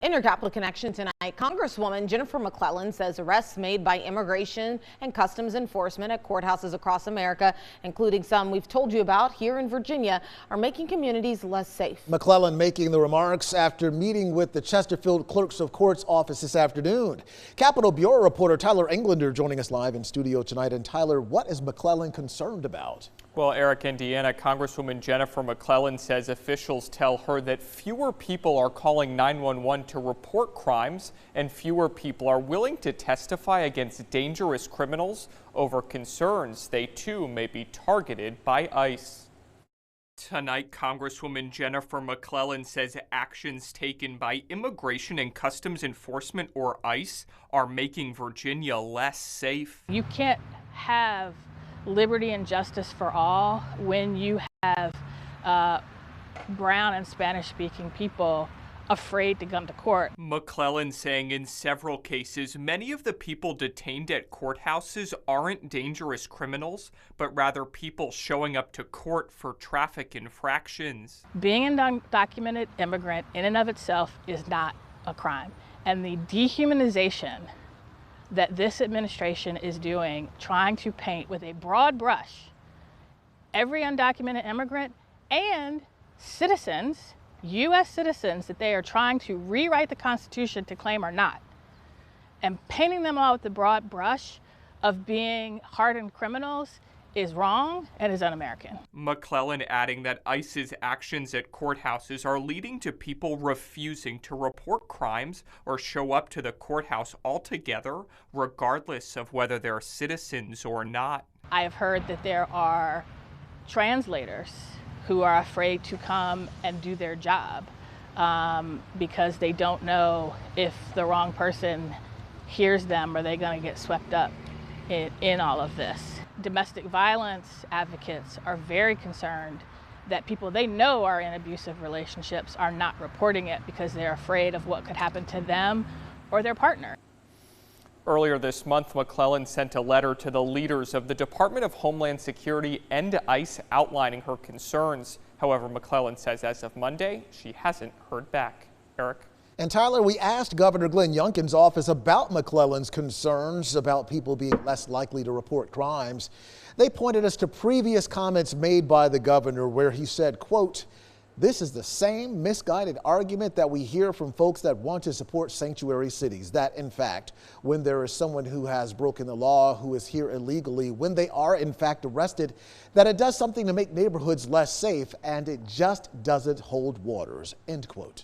In your Capital Connection tonight, Congresswoman Jennifer McClellan says arrests made by Immigration and Customs Enforcement at courthouses across America, including some we've told you about here in Virginia, are making communities less safe. McClellan making the remarks after meeting with the Chesterfield Clerks of Courts office this afternoon. Capitol Bureau reporter Tyler Englander joining us live in studio tonight. And Tyler, what is McClellan concerned about? Well, Eric, Indiana, Congresswoman Jennifer McClellan says officials tell her that fewer people are calling 911 to report crimes and fewer people are willing to testify against dangerous criminals over concerns they too may be targeted by ICE. Tonight, Congresswoman Jennifer McClellan says actions taken by Immigration and Customs Enforcement, or ICE, are making Virginia less safe. You can't have liberty and justice for all when you have brown and Spanish-speaking people afraid to come to court. McClellan saying in several cases, many of the people detained at courthouses aren't dangerous criminals, but rather people showing up to court for traffic infractions. Being an undocumented immigrant in and of itself is not a crime. And the dehumanization that this administration is doing, trying to paint with a broad brush every undocumented immigrant and citizens, U.S. citizens, that they are trying to rewrite the Constitution to claim are not, and painting them all with the broad brush of being hardened criminals is wrong and is un-American. McClellan adding that ICE's actions at courthouses are leading to people refusing to report crimes or show up to the courthouse altogether, regardless of whether they're citizens or not. I have heard that there are translators who are afraid to come and do their job because they don't know if the wrong person hears them, are they going to get swept up in all of this. Domestic violence advocates are very concerned that people they know are in abusive relationships are not reporting it because they're afraid of what could happen to them or their partner. Earlier this month, McClellan sent a letter to the leaders of the Department of Homeland Security and ICE outlining her concerns. However, McClellan says as of Monday, she hasn't heard back. Eric? And Tyler, we asked Governor Glenn Youngkin's office about McClellan's concerns about people being less likely to report crimes. They pointed us to previous comments made by the governor where he said, quote, "This is the same misguided argument that we hear from folks that want to support sanctuary cities, that in fact, when there is someone who has broken the law, who is here illegally, when they are in fact arrested, that it does something to make neighborhoods less safe, and it just doesn't hold waters," end quote.